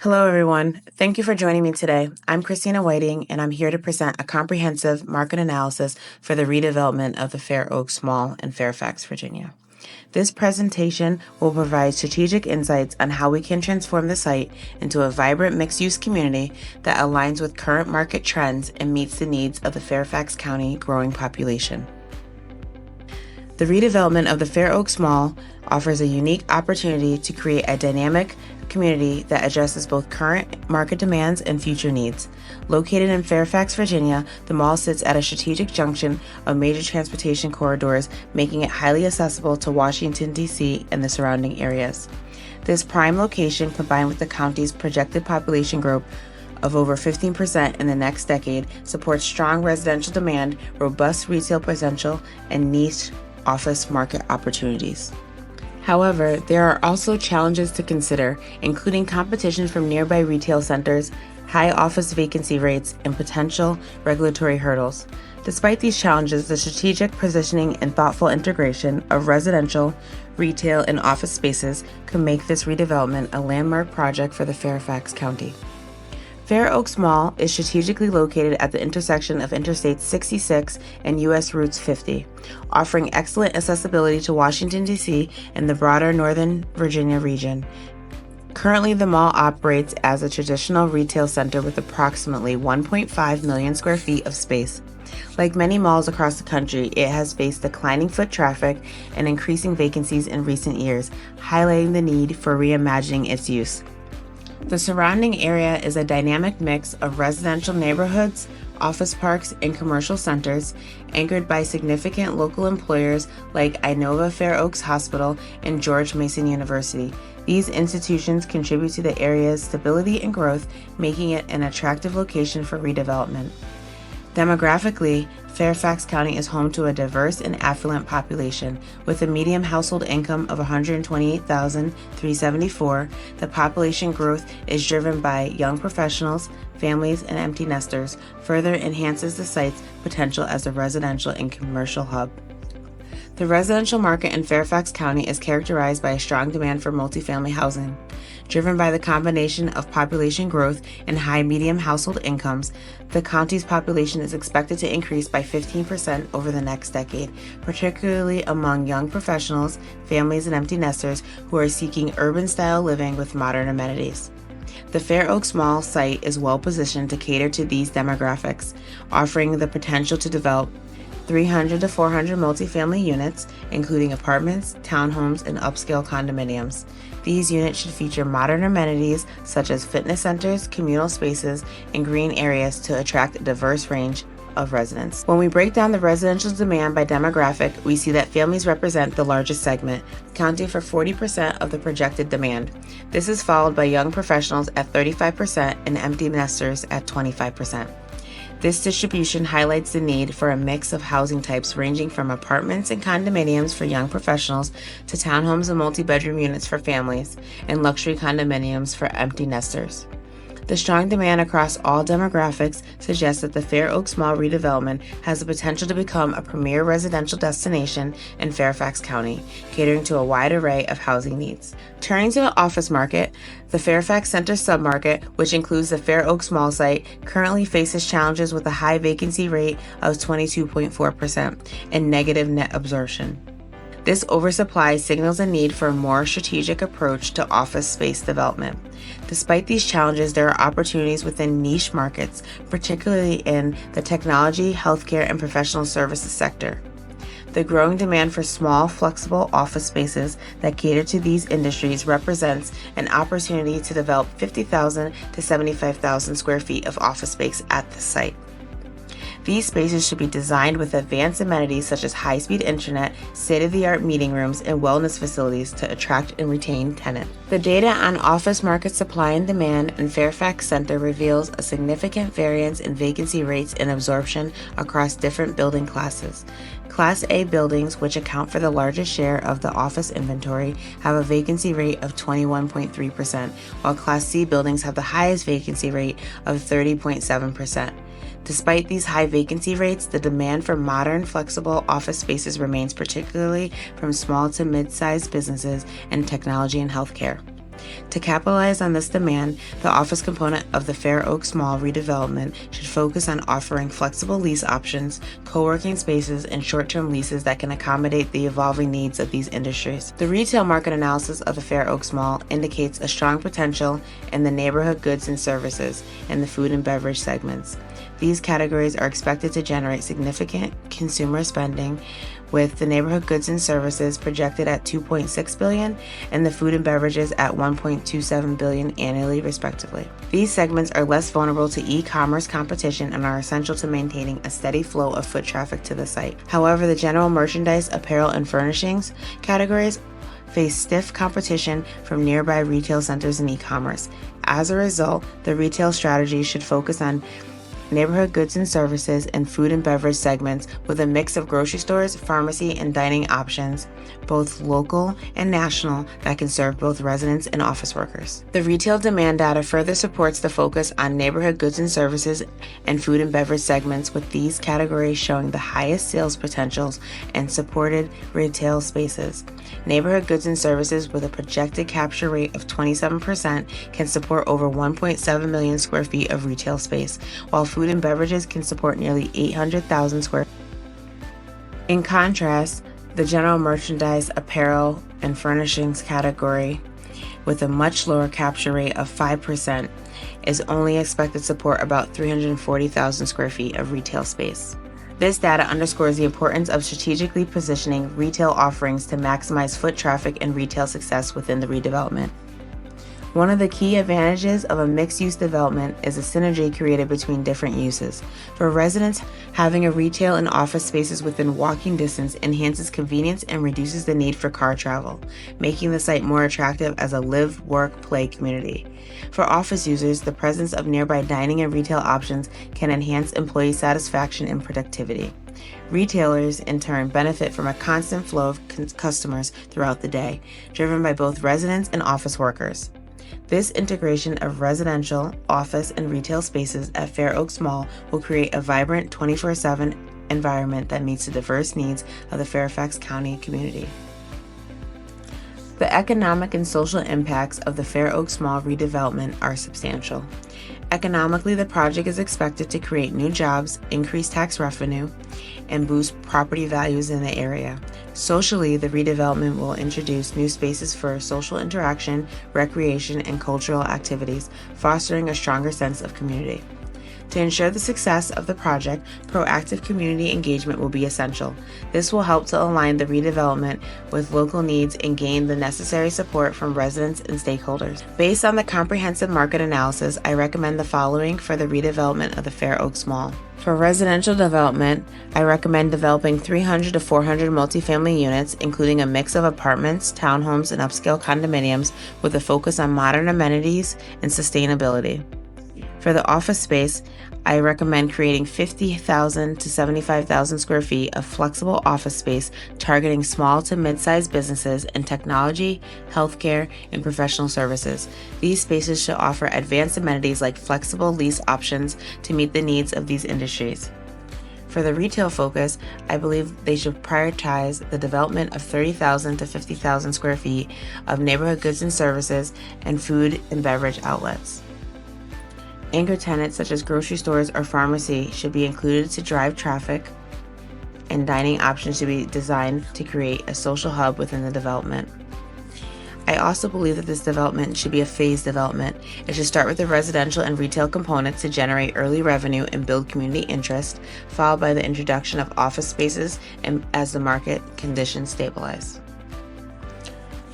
Hello, everyone. Thank you for joining me today. I'm Christina Whitting, and I'm here to present a comprehensive market analysis for the redevelopment of the Fair Oaks Mall in Fairfax, Virginia. This presentation will provide strategic insights on how we can transform the site into a vibrant mixed-use community that aligns with current market trends and meets the needs of the Fairfax County growing population. The redevelopment of the Fair Oaks Mall offers a unique opportunity to create a dynamic community that addresses both current market demands and future needs. Located in Fairfax, Virginia, the mall sits at a strategic junction of major transportation corridors, making it highly accessible to Washington, D.C. and the surrounding areas. This prime location, combined with the county's projected population growth of over 15% in the next decade, supports strong residential demand, robust retail potential, and niche office market opportunities. However, there are also challenges to consider, including competition from nearby retail centers, high office vacancy rates, and potential regulatory hurdles. Despite these challenges, the strategic positioning and thoughtful integration of residential, retail, and office spaces can make this redevelopment a landmark project for the Fairfax County. Fair Oaks Mall is strategically located at the intersection of Interstate 66 and U.S. Routes 50, offering excellent accessibility to Washington, D.C. and the broader Northern Virginia region. Currently, the mall operates as a traditional retail center with approximately 1.5 million square feet of space. Like many malls across the country, it has faced declining foot traffic and increasing vacancies in recent years, highlighting the need for reimagining its use. The surrounding area is a dynamic mix of residential neighborhoods, office parks, and commercial centers, anchored by significant local employers like Inova Fair Oaks Hospital and George Mason University. These institutions contribute to the area's stability and growth, making it an attractive location for redevelopment. Demographically, Fairfax County is home to a diverse and affluent population. With a median household income of $128,374, the population growth is driven by young professionals, families, and empty nesters, further enhances the site's potential as a residential and commercial hub. The residential market in Fairfax County is characterized by a strong demand for multifamily housing. Driven by the combination of population growth and high median household incomes, the county's population is expected to increase by 15% over the next decade, particularly among young professionals, families, and empty nesters who are seeking urban-style living with modern amenities. The Fair Oaks Mall site is well positioned to cater to these demographics, offering the potential to develop 300 to 400 multifamily units, including apartments, townhomes, and upscale condominiums. These units should feature modern amenities such as fitness centers, communal spaces, and green areas to attract a diverse range of residents. When we break down the residential demand by demographic, we see that families represent the largest segment, accounting for 40% of the projected demand. This is followed by young professionals at 35% and empty nesters at 25%. This distribution highlights the need for a mix of housing types ranging from apartments and condominiums for young professionals to townhomes and multi-bedroom units for families and luxury condominiums for empty nesters. The strong demand across all demographics suggests that the Fair Oaks Mall redevelopment has the potential to become a premier residential destination in Fairfax County, catering to a wide array of housing needs. Turning to the office market, the Fairfax Center submarket, which includes the Fair Oaks Mall site, currently faces challenges with a high vacancy rate of 22.4% and negative net absorption. This oversupply signals a need for a more strategic approach to office space development. Despite these challenges, there are opportunities within niche markets, particularly in the technology, healthcare, and professional services sector. The growing demand for small, flexible office spaces that cater to these industries represents an opportunity to develop 50,000 to 75,000 square feet of office space at the site. These spaces should be designed with advanced amenities such as high-speed internet, state-of-the-art meeting rooms, and wellness facilities to attract and retain tenants. The data on office market supply and demand in Fairfax Center reveals a significant variance in vacancy rates and absorption across different building classes. Class A buildings, which account for the largest share of the office inventory, have a vacancy rate of 21.3%, while Class C buildings have the highest vacancy rate of 30.7%. Despite these high vacancy rates, the demand for modern, flexible office spaces remains, particularly from small to mid-sized businesses and technology and healthcare. To capitalize on this demand, the office component of the Fair Oaks Mall redevelopment should focus on offering flexible lease options, co-working spaces, and short-term leases that can accommodate the evolving needs of these industries. The retail market analysis of the Fair Oaks Mall indicates a strong potential in the neighborhood goods and services and the food and beverage segments. These categories are expected to generate significant consumer spending, with the neighborhood goods and services projected at $2.6 billion and the food and beverages at $1.27 billion annually, respectively. These segments are less vulnerable to e-commerce competition and are essential to maintaining a steady flow of foot traffic to the site. However, the general merchandise, apparel, and furnishings categories face stiff competition from nearby retail centers and e-commerce. As a result, the retail strategy should focus on neighborhood goods and services, and food and beverage segments with a mix of grocery stores, pharmacy, and dining options, both local and national, that can serve both residents and office workers. The retail demand data further supports the focus on neighborhood goods and services and food and beverage segments, with these categories showing the highest sales potentials and supported retail spaces. Neighborhood goods and services with a projected capture rate of 27% can support over 1.7 million square feet of retail space, while food and beverages can support nearly 800,000 square feet. In contrast, the general merchandise, apparel, and furnishings category, with a much lower capture rate of 5%, is only expected to support about 340,000 square feet of retail space. This data underscores the importance of strategically positioning retail offerings to maximize foot traffic and retail success within the redevelopment. One of the key advantages of a mixed-use development is the synergy created between different uses. For residents, having a retail and office spaces within walking distance enhances convenience and reduces the need for car travel, making the site more attractive as a live, work, play community. For office users, the presence of nearby dining and retail options can enhance employee satisfaction and productivity. Retailers, in turn, benefit from a constant flow of customers throughout the day, driven by both residents and office workers. This integration of residential, office, and retail spaces at Fair Oaks Mall will create a vibrant 24/7 environment that meets the diverse needs of the Fairfax County community. The economic and social impacts of the Fair Oaks Mall redevelopment are substantial. Economically, the project is expected to create new jobs, increase tax revenue, and boost property values in the area. Socially, the redevelopment will introduce new spaces for social interaction, recreation, and cultural activities, fostering a stronger sense of community. To ensure the success of the project, proactive community engagement will be essential. This will help to align the redevelopment with local needs and gain the necessary support from residents and stakeholders. Based on the comprehensive market analysis, I recommend the following for the redevelopment of the Fair Oaks Mall. For residential development, I recommend developing 300 to 400 multifamily units, including a mix of apartments, townhomes, and upscale condominiums with a focus on modern amenities and sustainability. For the office space, I recommend creating 50,000 to 75,000 square feet of flexible office space targeting small to mid-sized businesses in technology, healthcare, and professional services. These spaces should offer advanced amenities like flexible lease options to meet the needs of these industries. For the retail focus, I believe they should prioritize the development of 30,000 to 50,000 square feet of neighborhood goods and services and food and beverage outlets. Anchor tenants such as grocery stores or pharmacy should be included to drive traffic, and dining options should be designed to create a social hub within the development. I also believe that this development should be a phased development. It should start with the residential and retail components to generate early revenue and build community interest, followed by the introduction of office spaces and as the market conditions stabilize.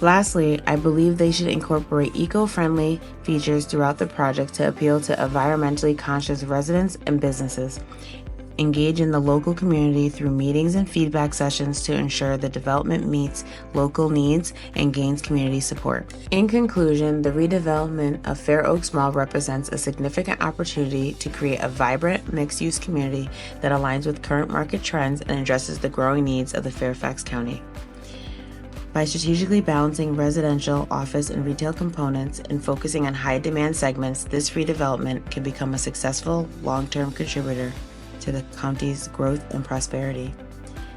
Lastly, I believe they should incorporate eco-friendly features throughout the project to appeal to environmentally conscious residents and businesses. Engage in the local community through meetings and feedback sessions to ensure the development meets local needs and gains community support. In conclusion, the redevelopment of Fair Oaks Mall represents a significant opportunity to create a vibrant, mixed-use community that aligns with current market trends and addresses the growing needs of the Fairfax County. By strategically balancing residential, office, and retail components and focusing on high-demand segments, this redevelopment can become a successful, long-term contributor to the county's growth and prosperity.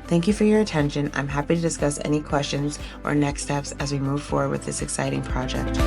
Thank you for your attention. I'm happy to discuss any questions or next steps as we move forward with this exciting project.